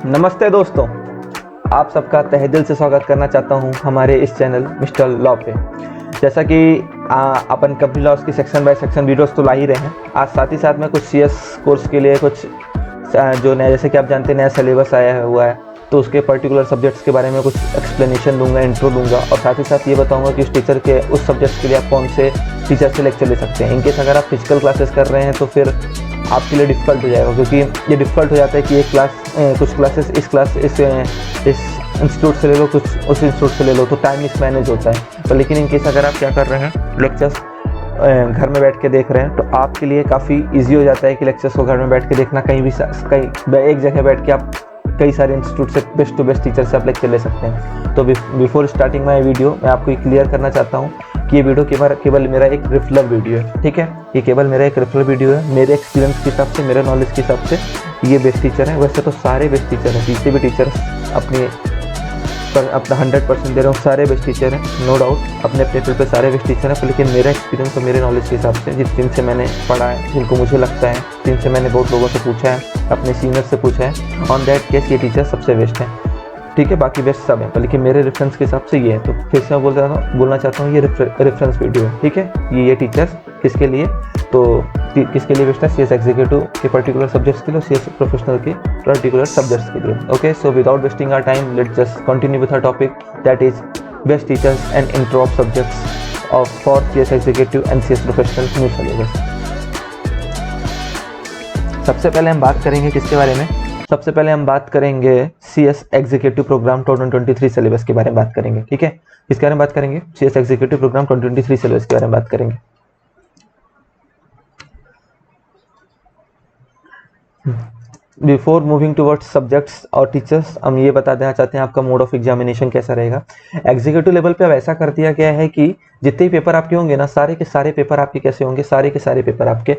नमस्ते दोस्तों, आप सबका तहे दिल से स्वागत करना चाहता हूं हमारे इस चैनल मिस्टर लॉ पे। जैसा कि अपन कंपनी लॉस की सेक्शन बाय सेक्शन वीडियोस तो ला ही रहे हैं। आज साथ ही साथ में कुछ CS कोर्स के लिए कुछ जो नया, जैसे कि आप जानते हैं, नया सिलेबस आया हुआ है, तो उसके पर्टिकुलर सब्जेक्ट्स के बारे में कुछ एक्सप्लेनेशन दूंगा, इंट्रो दूंगा, और साथ ही साथ ये बताऊंगा कि उस टीचर के उस सब्जेक्ट के लिए आप कौन से टीचर से लेक्चर ले सकते हैं। इनकेस अगर आप फिजिकल क्लासेस कर रहे हैं तो फिर आपके लिए डिफ़िकल्ट हो जाएगा, क्योंकि ये डिफ़िकल्ट हो जाता है कि एक क्लास कुछ क्लासेस इस इंस्टीट्यूट से ले लो, कुछ उस इंस्टीट्यूट से ले लो, तो टाइम मिसमैनेज होता है। तो लेकिन इनकेस अगर आप क्या कर रहे हैं, लेक्चर्स घर में बैठ के देख रहे हैं, तो आपके लिए काफ़ी इजी हो जाता है कि लेक्चर्स को घर में बैठ के देखना। कहीं एक जगह बैठ के आप कई सारे इंस्टीट्यूट से बेस्ट टू बेस्ट टीचर से आप लेक्चर ले सकते हैं। तो बिफोर स्टार्टिंग माई वीडियो, मैं आपको ये क्लियर करना चाहता हूँ कि ये वीडियो केवल मेरा एक रेफरल वीडियो है, ठीक है। ये केवल मेरा एक रेफरल वीडियो है। मेरे एक्सपीरियंस के हिसाब से, मेरे नॉलेज के हिसाब से ये बेस्ट टीचर है। वैसे तो सारे बेस्ट टीचर हैं, जितने भी टीचर अपना 100% दे रहे हैं, सारे बेस्ट टीचर हैं, नो डाउट। अपने लेवल पे सारे बेस्ट टीचर हैं, लेकिन मेरा एक्सपीरियंस और मेरे नॉलेज के हिसाब से, जिनसे मैंने पढ़ा है, जिनको मुझे लगता है, जिनसे मैंने बहुत लोगों से पूछा है, अपने सीनियर से पूछा है, ऑन दैट केस ये टीचर सबसे बेस्ट हैं, ठीक है। बाकी बेस्ट सब हैं, पर लेकिन मेरे रेफरेंस के हिसाब से ये है। तो फिर से मैं बोलना चाहता हूँ, ये रेफरेंस वीडियो है, ठीक है। ये टीचर्स किसके लिए, तो किसके लिए बेस्ट है? CS एग्जीक्यूटिव के पर्टिकुलर सब्जेक्ट्स के लिए, CS प्रोफेशनल के पर्टिकुलर सब्जेक्ट्स के लिए। Okay, so without wasting our time, let's just continue with our topic, that is best teachers and intro of subjects of for CS executive and CS professional new syllabus. सबसे पहले हम बात करेंगे किसके बारे में? सबसे पहले हम बात करेंगे CS एग्जीक्यूटिव प्रोग्राम 2023 सिलेबस के बारे में बात करेंगे, ठीक है। किसके बारे में बात करेंगे? CS एग्जीक्यूटिव प्रोग्राम 2023 सिलेबस के बारे में बात करेंगे। बिफोर मूविंग टुवर्ड्स सब्जेक्ट्स और टीचर्स, हम ये बता देना चाहते हैं आपका मोड ऑफ एग्जामिनेशन कैसा रहेगा। एग्जीक्यूटिव लेवल पे अब ऐसा कर दिया गया है कि जितने भी पेपर आपके होंगे ना, सारे के सारे पेपर आपके कैसे होंगे, सारे के सारे पेपर आपके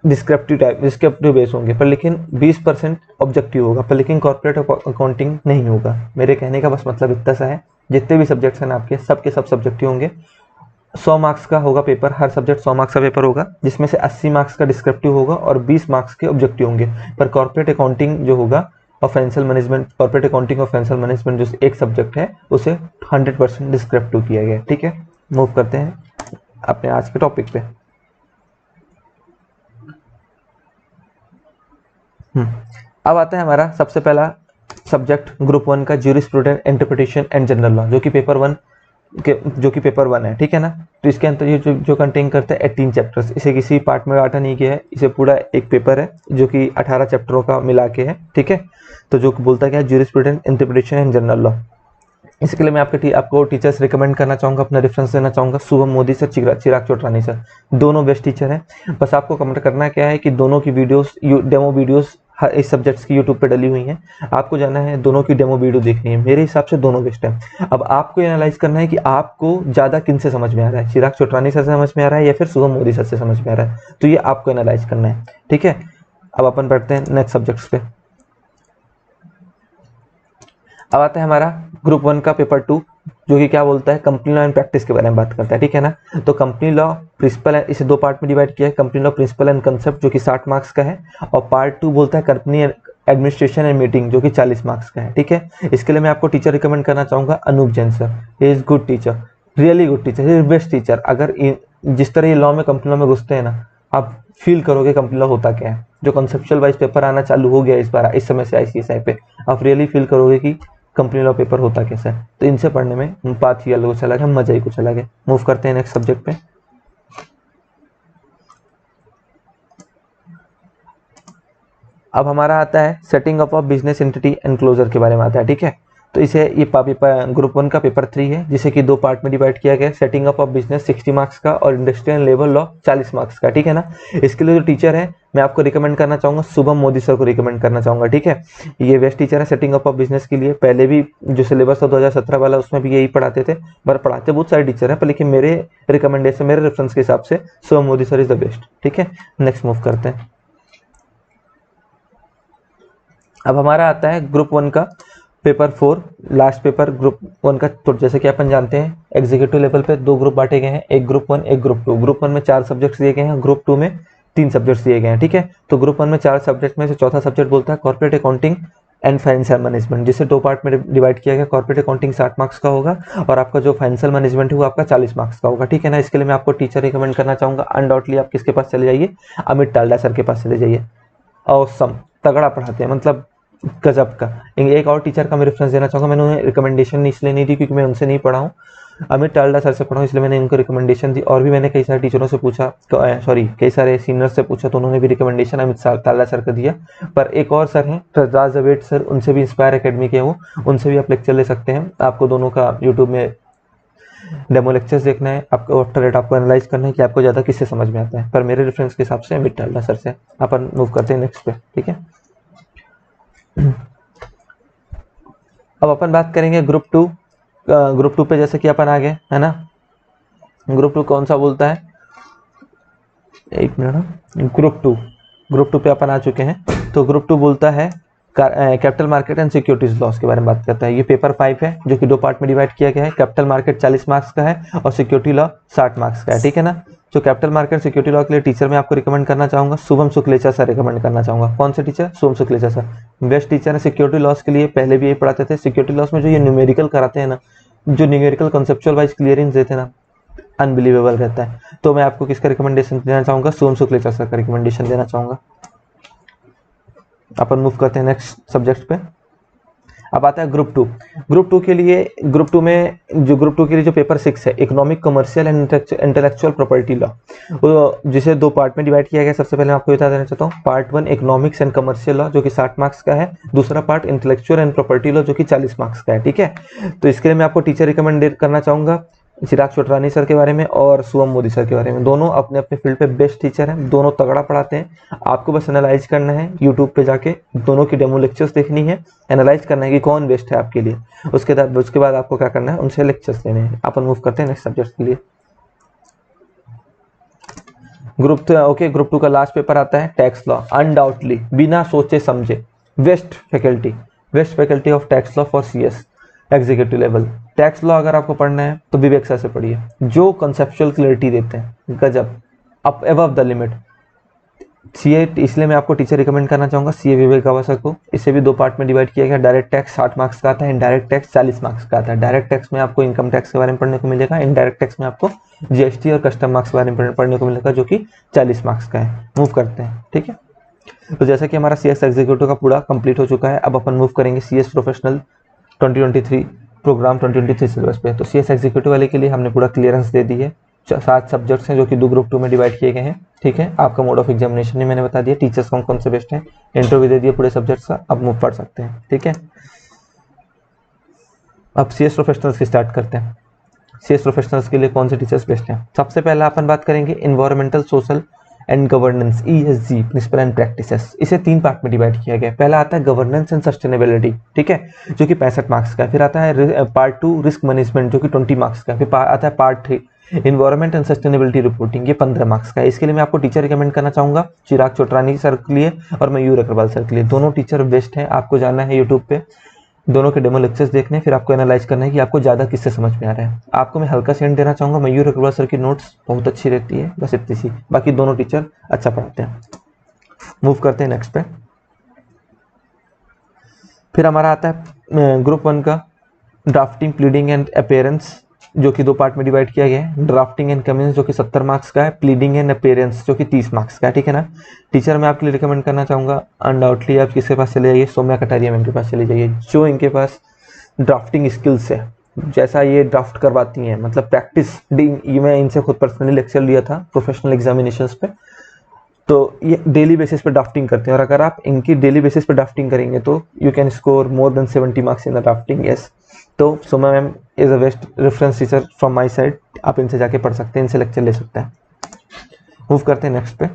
डिस्क्रिप्टिव बेस होंगे, पर लेकिन 20% ऑब्जेक्टिव होगा, पर लेकिन कॉर्पोरेट अकाउंटिंग नहीं होगा। मेरे कहने का बस मतलब इतना सा है, जितने भी सब्जेक्ट्स हैं ना आपके, सबके सब सब्जेक्टिव होंगे। 100 मार्क्स का होगा पेपर, हर सब्जेक्ट 100 मार्क्स का पेपर होगा, जिसमें से 80 मार्क्स का डिस्क्रिप्टिव होगा और 20 मार्क्स के ऑब्जेक्टिव होंगे। पर कॉर्पोरेट अकाउंटिंग जो होगा और फाइनेंशियल मैनेजमेंट, कॉर्पोरेट अकाउंटिंग और फाइनेंशियल मैनेजमेंट जो एक सब्जेक्ट है, उसे 100% डिस्क्रिप्टिव किया गया, ठीक है। मूव करते हैं अपने आज के टॉपिक पे। अब आता है हमारा सबसे पहला सब्जेक्ट ग्रुप 1 का, jurisprudence, interpretation and general law, जो कि पेपर 1 है, ठीक है ना। तो इसके अंदर ये जो कंटेन करता है 18 चैप्टर्स। इसे किसी पार्ट में बांटा नहीं गया है, इसे पूरा एक पेपर है जो कि 18 चैप्टरों का मिला के है, ठीक है। तो जो बोलता क्या है, jurisprudence, interpretation and general law. इसके लिए मैं आपको टीचर्स रिकमेंड करना चाहूँगा, अपना रेफरेंस देना चाहूँगा, शुभम मोदी सर, चिराग चोटरानी सर, दोनों बेस्ट टीचर हैं। बस आपको कमेंट करना क्या है कि दोनों की वीडियोस, डेमो वीडियोस इस सब्जेक्ट्स की यूट्यूब पे डली हुई हैं, आपको जाना है, दोनों की डेमो वीडियो देखनी है। मेरे हिसाब से दोनों बेस्ट है। अब आपको एनालाइज करना है कि आपको ज़्यादा किन से समझ में आ रहा है, चिराग चोटरानी सर से समझ में आ रहा है या फिर शुभम मोदी सर से समझ में आ रहा है, तो ये आपको एनालाइज करना है, ठीक है। अब अपन बढ़ते हैं नेक्स्ट सब्जेक्ट्स पे। अब आता है हमारा ग्रुप 1 का पेपर 2, जो कि क्या बोलता है, कंपनी लॉ एंड प्रैक्टिस के बारे में बात करता है, ठीक है ना। तो कंपनी लॉ प्रिंसिपल है, इसे 2 पार्ट में डिवाइड किया है, company law principal and concept, जो कि 60 मार्क्स का है, और पार्ट 2 बोलता है कंपनी एडमिनिस्ट्रेशन एंड मीटिंग, जो कि 40 मार्क्स का है, ठीक है। इसके लिए मैं आपको टीचर रिकमेंड करना चाहूँगा, Anoop Jain sir. He is good teacher, really good teacher, he is best teacher. अगर जिस तरह ये लॉ में, कंपनी लॉ में घुसते हैं ना, आप फील करोगे कंपनी लॉ होता क्या है। जो कंसेप्चुअल वाइज पेपर आना चालू हो गया इस बार, इस समय से ICSI पे, आप रियली फील करोगे कि कंपनी लॉ पेपर होता कैसा है। तो इनसे पढ़ने में बात ही अलग कुछ अलग है, मजा ही कुछ अलग है। मूव करते हैं नेक्स्ट सब्जेक्ट पे। अब हमारा आता है setting up of business entity enclosure के बारे में आता है, ठीक है। तो इसे ये ग्रुप 1 का पेपर 3 है, जिसे कि 2 पार्ट में डिवाइड किया गया है, setting up of business 60 marks का और इंडस्ट्रियल लेबर लॉ 40 मार्क्स का, ठीक है ना। इसके लिए जो टीचर है, मैं आपको रिकमेंड करना चाहूँगा, शुभम मोदी सर को रिकमेंड करना चाहूँगा, ठीक है। ये बेस्ट टीचर है सेटिंग अप ऑफ बिजनेस के लिए। पहले भी जो सिलेबस था 2017 वाला, उसमें भी यही पढ़ाते थे, पर पढ़ाते बहुत सारे टीचर हैं, पर लेकिन मेरे रिकमेंडेशन, मेरे रेफरेंस के हिसाब से Shubham Modi sir is the best, ठीक है। नेक्स्ट मूव करते हैं। अब हमारा आता है ग्रुप 1 का पेपर 4, लास्ट पेपर ग्रुप 1 का। तो जैसे कि अपन जानते हैं, एग्जीक्यूटिव लेवल पे 2 ग्रुप बांटे गए हैं, एक ग्रुप 1, एक ग्रुप 2। ग्रुप 1 में 4 सब्जेक्ट्स दिए गए हैं, ग्रुप 2 में 3 सब्जेक्ट्स दिए गए हैं, ठीक है। तो ग्रुप 1 में 4 सब्जेक्ट में से चौथा सब्जेक्ट बोलता है corporate accounting and financial management, जिसे 2 पार्ट में डिवाइड किया गया। कॉर्पोरेट अकाउंटिंग 60 मार्क्स का होगा और आपका जो फाइनेंशियल मैनेजमेंट है वो आपका 40 मार्क्स का होगा, ठीक है ना। इसके लिए मैं आपको टीचर रिकमेंड करना चाहूँगा, अनडाउटली आप किसके पास चले जाइए, अमित टाल्डा सर के पास चले जाइए। ऑसम, तगड़ा पढ़ाते हैं, मतलब गजब का। एक और टीचर का मैं रेफरेंस देना चाहूँगा, मैंने उन्हें रिकमेंडेशन इसलिए नहीं दी क्योंकि मैं उनसे नहीं पढ़ा हूँ, अमित टाल्डा सर से पढ़ा हूँ, इसलिए मैंने इनको रिकमेंडेशन दी। और भी मैंने कई सारे टीचरों से पूछा, कई सारे सीनियर से पूछा, तो उन्होंने भी रिकमेंडेशन अमित टाल्डा सर को दिया। पर एक और सर हैं राज जवेद सर, उनसे भी इंस्पायर एकेडमी के, वो उनसे भी आप लेक्चर ले सकते हैं। आपको दोनों का यूट्यूब में डेमो लेक्चर्स देखना है, आपको आफ्टर डेट आपको एनालाइज करना है कि आपको ज़्यादा किससे समझ में आता है। पर मेरे रेफरेंस के हिसाब से अमित टाल्डा सर से। अपन मूव करते हैं नेक्स्ट पे, ठीक है। अब अपन बात करेंगे ग्रुप 2। ग्रुप 2 पे जैसे कि अपन आ गए, है ना। ग्रुप 2 कौन सा बोलता है, एक मिनट। ग्रुप 2 पे अपन आ चुके हैं। तो ग्रुप 2 बोलता है capital market and securities loss के बारे में बात करता है। ये पेपर 5 है जो कि 2 पार्ट में डिवाइड किया गया है। कैपिटल मार्केट 40 मार्क्स का है और सिक्योरिटी लॉ 60 मार्क्स का है, ठीक है ना। जो कैपिटल मार्केट सिक्योरिटी लॉ के लिए टीचर मैं आपको रिकमेंड करना चाहूंगा, शुभम शुक्लेचा सर रिकमेंड करना चाहूंगा। कौन से teacher, Shubham Shuklecha sir, best teacher है सिक्योरिटी लॉस के लिए। पहले भी यही पढ़ाते थे। सिक्योरिटी लॉस में जो ये न्यूमेरिकल कराते हैं ना, जो न्यूमेरिकल कंसेप्चुअल वाइज क्लियरिंग देते हैं ना, अनबिलीवेबल रहता है। तो मैं आपको किसका रिकमेंडेशन देना चाहूंगा, शुभम शुक्लेचा सर का रिकमेंडेशन देना चाहूंगा। अपन मूव करते हैं नेक्स्ट सब्जेक्ट पे। अब आता है ग्रुप 2। ग्रुप 2 के लिए, ग्रुप 2 में जो ग्रुप 2 के लिए जो पेपर 6 है, economic, commercial and intellectual property law, जिसे 2 पार्ट में डिवाइड किया गया। सबसे पहले मैं आपको बता देना चाहता हूँ, part 1 economics and commercial law जो कि 60 मार्क्स का है, दूसरा part intellectual and property law जो कि 40 मार्क्स का है, ठीक है। तो इसके लिए मैं आपको टीचर रिकमेंड करना चाहूंगा चिराग चोटरानी सर के बारे में और सुवम मोदी सर के बारे में। दोनों अपने अपने फील्ड पे बेस्ट टीचर हैं, दोनों तगड़ा पढ़ाते हैं। आपको बस एनालाइज करना है, यूट्यूब पे जाके दोनों की डेमो लेक्चर्स देखनी है, एनालाइज करना है कि कौन बेस्ट है आपके लिए। उसके बाद आपको क्या करना है, उनसे लेक्चर्स लेने हैं। अपन मूव करते हैं नेक्स्ट सब्जेक्ट के लिए। ग्रुप 2 का लास्ट पेपर आता है टैक्स लॉ। अनडाउटली, बिना सोचे समझे, best faculty of tax law for CS executive level. Tax law अगर आपको पढ़ना है तो विवेक सर से पढ़िए, जो कंसेप्चुअल क्लैरिटी देते हैं, गजब, up above the limit. CA, इसलिए मैं आपको टीचर रिकमेंड करना चाहूंगा सीए विवेक अवस्था को। इसे भी 2 पार्ट में डिवाइड किया गया। डायरेक्ट टैक्स 60 मार्क्स का आता है, इनडायरेक्ट टैक्स 40 मार्क्स का आता है। डायरेक्ट टैक्स में आपको इनकम टैक्स के बारे में पढ़ने को मिलेगा, इनडायरेक्ट टैक्स में आपको GST और कस्टम मार्क्स के बारे में पढ़ने को मिलेगा जो कि 40 मार्क्स का है। मूव करते हैं, ठीक है। तो जैसा कि हमारा CS एग्जीक्यूटिव का पूरा कंप्लीट हो चुका है, अब अपन मूव करेंगे CS प्रोफेशनल 2023 प्रोग्राम 2023 सिलेबस पे। तो CS एग्जीक्यूटिव वाले के लिए हमने पूरा क्लियरेंस दे दी है। 7 सब्जेक्ट्स हैं जो कि 2 ग्रुप 2 में डिवाइड किए गए हैं, ठीक है। आपका मोड ऑफ एग्जामिनेशन ही मैंने बता दिया, टीचर्स कौन कौन से बेस्ट हैं, इंटरव्यू दे दिया पूरे सब्जेक्ट्स का। अब मूव पढ़ सकते हैं, ठीक है। अब CS प्रोफेशनल्स की स्टार्ट करते हैं। CS प्रोफेशनल्स के लिए कौन से टीचर्स बेस्ट हैं। सबसे पहला अपन बात करेंगे environmental, social and governance, ESG principle and practices. इसे 3 पार्ट में डिवाइड किया गया है। पहला आता है गवर्नेंस एंड सस्टेनेबिलिटी, ठीक है, जो कि 65 मार्क्स का है। फिर आता है पार्ट 2 रिस्क मैनेजमेंट जो कि 20 मार्क्स का है। फिर आता है part 3 environment and sustainability reporting, ये 15 मार्क्स का है। इसके लिए मैं आपको टीचर रिकमेंड करना चाहूंगा चिराग चोटरानी सर के लिए और मयूर अग्रवाल सर के लिए। दोनों टीचर बेस्ट हैं। आपको जाना है यूट्यूब पे, दोनों के डेमो लेक्चर्स देखने, फिर आपको एनालाइज करना है कि आपको ज़्यादा किससे समझ में आ रहा है। आपको मैं हल्का सेंड देना चाहूँगा, मयूर अग्रवाल सर की नोट्स बहुत अच्छी रहती है, बस इतनी सी। बाकी दोनों टीचर अच्छा पढ़ाते हैं। मूव करते हैं नेक्स्ट पे। फिर हमारा आता है ग्रुप 1 का ड्राफ्टिंग, प्लीडिंग एंड अपीयरेंस, जो कि 2 पार्ट में डिवाइड किया गया है। ड्राफ्टिंग एंड कमेंस जो कि 70 मार्क्स का है, प्लीडिंग एंड अपीयरेंस जो कि 30 मार्क्स का है, ठीक है ना। टीचर मैं आपके लिए रिकमेंड करना चाहूँगा, अनडाउटली आप किसके पास चले जाइए, सौम्या कटारिया मैम के पास चले जाइए, जो इनके पास ड्राफ्टिंग स्किल्स है, जैसा ये ड्राफ्ट करवाती हैं, मतलब प्रैक्टिस। ये मैं इनसे खुद पर्सनली लेक्चर लिया था प्रोफेशनल एग्जामिनेशंस पे, तो ये डेली बेसिस पे ड्राफ्टिंग करते हैं। और अगर आप इनकी डेली बेसिस पे ड्राफ्टिंग करेंगे तो you can score more than 70 marks in the drafting, yes. तो Soma ma'am is a best reference teacher from my side, आप इनसे जाके पढ़ सकते हैं, इनसे लेक्चर ले सकते हैं। मूव करते हैं नेक्स्ट पे।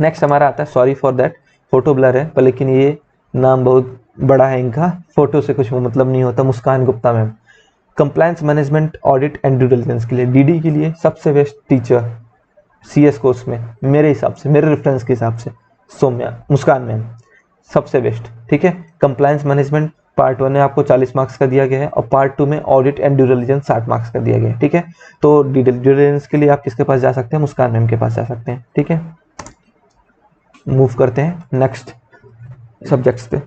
नेक्स्ट हमारा आता है sorry for that, photo blur है पर लेकिन ये नाम बहुत बड़ा है इनका, फोटो से कुछ मतलब नहीं होता। Muskan Gupta ma'am, compliance management, audit and due diligence के लिए, DD के लिए सबसे बेस्ट टीचर CS कोर्स में मेरे हिसाब से, मेरे रेफरेंस के हिसाब से मुस्कान मैम सबसे बेस्ट, ठीक है। कंप्लायंस मैनेजमेंट पार्ट 1 में आपको 40 मार्क्स का दिया गया है और पार्ट 2 में audit and due diligence 60 marks का दिया गया है, ठीक है। तो ड्यू डिलिजेंस के लिए आप किसके पास जा सकते हैं, मुस्कान मैम के पास जा सकते हैं, ठीक है। मूव करते हैं नेक्स्ट सब्जेक्ट्स पे।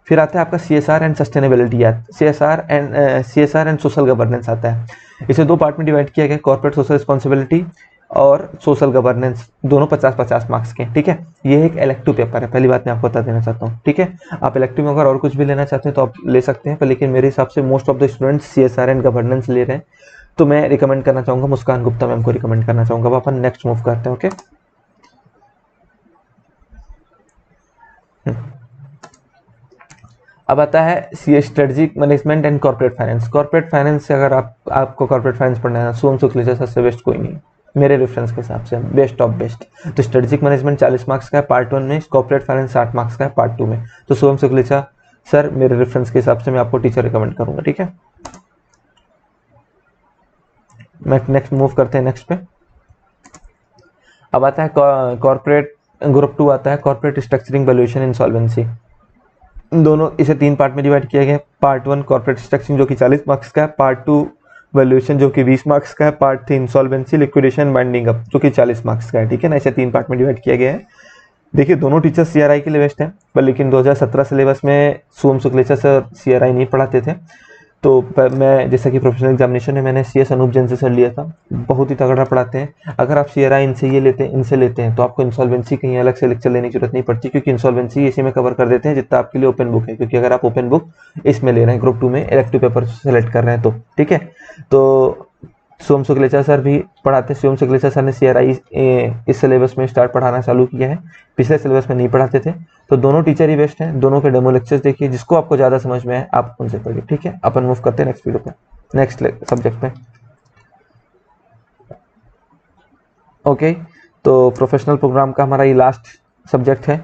फिर आता है आपका CSR and sustainability act. CSR and social governance आता है। इसे दो पार्ट में डिवाइड किया गया, कॉर्पोरेट सोशल रिस्पॉन्सिबिलिटी और सोशल गवर्नेंस, दोनों 50-50 मार्क्स के। ठीक है, ये एक इलेक्टिव पेपर है, पहली बात मैं आपको बता देना चाहता हूँ। ठीक है, आप इलेक्टिव में अगर और कुछ भी लेना चाहते हैं तो आप ले सकते हैं, पर लेकिन मेरे हिसाब से most of the students CSR and governance ले रहे हैं, तो मैं रिकमेंड करना चाहूँगा, मुस्कान गुप्ता मैम को रिकमेंड करना चाहूँगा। अब अपन नेक्स्ट मूव करते हैं। ओके, अब आता है strategic management and corporate finance. Corporate finance से अगर आपको कॉर्पोरेट फाइनेंस पढ़ना है, सोम शुक्लेचा सर से बेस्ट कोई नहीं, मेरे रेफरेंस के हिसाब से बेस्ट ऑफ बेस्ट। तो स्ट्रेटेजिक मैनेजमेंट 40 मार्क्स का है पार्ट 1 में, कॉर्पोरेट फाइनेंस 60 मार्क्स का है पार्ट 2 में। तो सोम शुक्लेचा सर मेरे रेफरेंस के हिसाब से मैं आपको टीचर रिकमेंड करूंगा। ठीक है, मैं नेक्स्ट मूव करते हैं नेक्स्ट पे। अब आता है कॉर्पोरेट ग्रुप 2 आता है, कॉर्पोरेट स्ट्रक्चरिंग वैल्यूएशन इंसॉल्वेंसी। दोनों इसे 3 पार्ट में डिवाइड किया गया। पार्ट 1 कॉर्पोरेट स्ट्रक्चरिंग जो कि 40 मार्क्स का है, पार्ट 2 वैल्यूएशन जो कि 20 मार्क्स का है, part 3 insolvency liquidation binding up जो कि 40 मार्क्स का है। ठीक है ना, इसे 3 पार्ट में डिवाइड किया गया है। देखिए दोनों टीचर CRI के लिए बेस्ट हैं, पर लेकिन 2017 सिलेबस में सोम शुक्लेचा सर CRI नहीं पढ़ाते थे। तो मैं जैसा कि प्रोफेशनल एग्जामिनेशन में मैंने CS अनूप जैन से सर लिया था, बहुत ही तगड़ा पढ़ाते हैं। अगर आप CRI इनसे लेते हैं तो आपको इंसॉल्वेंसी कहीं अलग से लेक्चर लेने की जरूरत नहीं पड़ती, क्योंकि इंसॉल्वेंसी इसी में कवर कर देते हैं जितना आपके लिए ओपन बुक है। क्योंकि अगर आप ओपन बुक इसमें ले रहे हैं ग्रुप 2 में इलेक्टिव पेपर सेलेक्ट कर रहे हैं तो ठीक है। तो सोम शुक्लेचा सर भी पढ़ाते हैं। सोम शुक्लेचा सर ने CRI इस सिलेबस में स्टार्ट पढ़ाना चालू किया है, पिछले सिलेबस में नहीं पढ़ाते थे। तो दोनों टीचर ही बेस्ट हैं, दोनों के डेमो लेक्चर्स देखिए, जिसको आपको ज़्यादा समझ में आए आप उनसे पढ़िए। ठीक है, अपन मूव करते हैं नेक्स्ट वीडियो पे, नेक्स्ट सब्जेक्ट पे। ओके, तो प्रोफेशनल प्रोग्राम का हमारा ये लास्ट सब्जेक्ट है,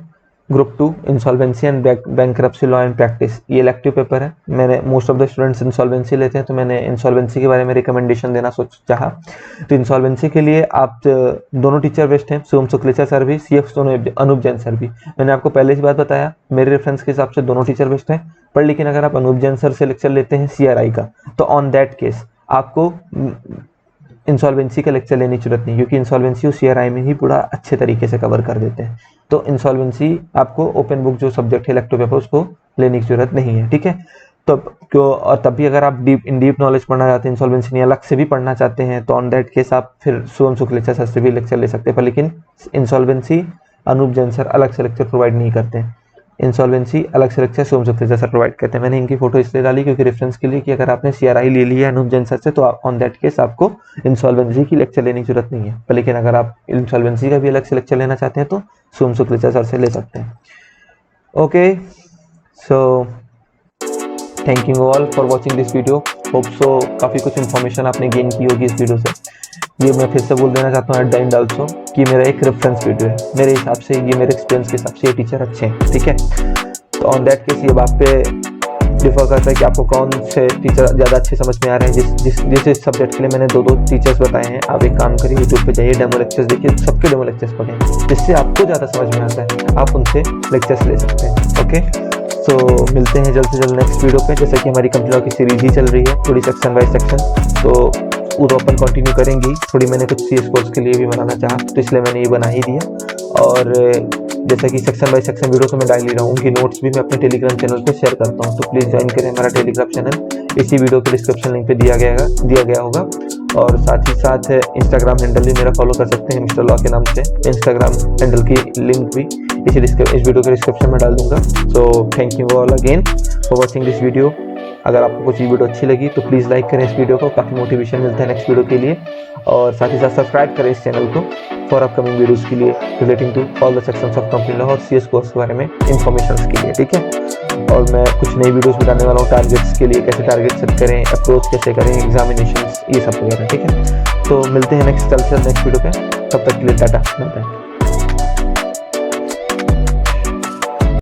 group 2 insolvency and bankruptcy law and practice. ये इलेक्टिव पेपर है। मैंने most of the students insolvency लेते हैं, तो मैंने इंसॉल्वेंसी के बारे में रिकमेंडेशन देना चाहा। तो इंसॉल्वेंसी के लिए आप दोनों टीचर बेस्ट हैं, सोम शुक्लेचा सर भी, CF अनूप जैन सर भी। मैंने आपको पहले ही बात बताया, मेरे रेफरेंस के हिसाब से दोनों टीचर बेस्ट हैं। पर लेकिन अगर आप अनूप जैन सर से लेक्चर लेते हैं CRI का, तो ऑन दैट केस आपको इंसॉल्वेंसी का लेक्चर लेने की जरूरत नहीं, क्योंकि इंसॉल्वेंसी और CRI में ही पूरा अच्छे तरीके से कवर कर देते हैं। तो इंसॉल्वेंसी आपको ओपन बुक जो सब्जेक्ट है इलेक्टिव पेपर उसको लेने की जरूरत नहीं है। ठीक है, तो क्यों, और तब भी अगर आप डीप नॉलेज पढ़ना चाहते हैं, इंसॉल्वेंसी नहीं अलग से भी पढ़ना चाहते हैं, तो ऑन दैट केस आप फिर सोम शुक्लेचा सर से भी लेक्चर ले सकते हैं। पर लेकिन इंसॉल्वेंसी अनूप जैन सर अलग से लेक्चर प्रोवाइड नहीं करते हैं, इंसॉल्वेंसी अलग से लेक्चर सोम शुक्लेचा सर प्रोवाइड करते हैं। मैंने इनकी फोटो इसलिए डाली क्योंकि रेफरेंस के लिए, कि अगर आपने CRI ले लिया अनूप जैन सर से तो ऑन दैट केस आपको इंसॉल्वेंसी की लेक्चर लेने की जरूरत नहीं है। पर लेकिन अगर आप इंसॉल्वेंसी का भी अलग से लेक्चर लेना चाहते हैं तो सोम शुक्लेचा सर से ले सकते हैं। Okay, so thank you all for watching this video. Hope so काफ़ी कुछ इन्फॉर्मेशन आपने गेन की होगी इस वीडियो से। ये मैं फिर से बोल देना चाहता हूँ एट द एंड ऑल्सो कि मेरा एक रेफरेंस वीडियो है, मेरे हिसाब से ये मेरे एक्सपीरियंस के हिसाब से ये टीचर अच्छे हैं। ठीक है, तो ऑन दैट केस ये बात पे डिफर करता है कि आपको कौन से टीचर ज़्यादा अच्छे समझ में आ रहे हैं। जिस सब्जेक्ट के लिए मैंने 2 टीचर्स बताए हैं, आप एक काम करिए, यूट्यूब पे जाइए, डेमो लेक्चर्स देखिए, सबके डेमो लेक्चर्स पढ़ें, जिससे आपको ज़्यादा समझ में आता है, आप उनसे लेक्चर्स ले सकते हैं। ओके, सो मिलते हैं जल्द से जल्द नेक्स्ट वीडियो पे। जैसे कि हमारी कंप्यूटर लॉ की सीरीज ही चल रही है, थोड़ी सेक्शन बाय सेक्शन, तो वो तो अपन कंटिन्यू करेंगे। थोड़ी मैंने कुछ CS कोर्स के लिए भी बनाना चाहा, तो इसलिए मैंने ये बना ही दिया। और जैसा कि सेक्शन बाय सेक्शन वीडियो तो मैं डाल ही रहा हूँ, उनकी नोट्स भी मैं अपने टेलीग्राम चैनल पे शेयर करता हूँ, तो प्लीज़ ज्वाइन करें हमारा टेलीग्राम चैनल, इसी वीडियो के डिस्क्रिप्शन लिंक पे दिया गया होगा। और साथ ही साथ इंस्टाग्राम हैंडल भी मेरा फॉलो कर सकते हैं मिस्टर लॉ के नाम से, इंस्टाग्राम हैंडल की लिंक भी इस वीडियो के डिस्क्रिप्शन में डाल दूंगा। So thank you all again for watching this video. अगर आपको कुछ ये वीडियो अच्छी लगी तो प्लीज़ लाइक करें इस वीडियो को, काफ़ी मोटिवेशन मिलता है नेक्स्ट वीडियो के लिए। और साथ ही साथ सब्सक्राइब करें इस चैनल को फॉर अपकमिंग वीडियोज़ के लिए relating to all the sections of company law और CS कोर्स के बारे में इंफॉर्मेशन के लिए। ठीक है, और मैं कुछ नई वीडियोस बनाने वाला हूँ टारगेट्स के लिए, कैसे टारगेट सेट करें, अप्रोच कैसे करें, एग्जामिनेशन, ये सब वगैरह। ठीक है, तो मिलते हैं नेक्स्ट वीडियो पे, तब तक के लिए टाटा, मिलते हैं।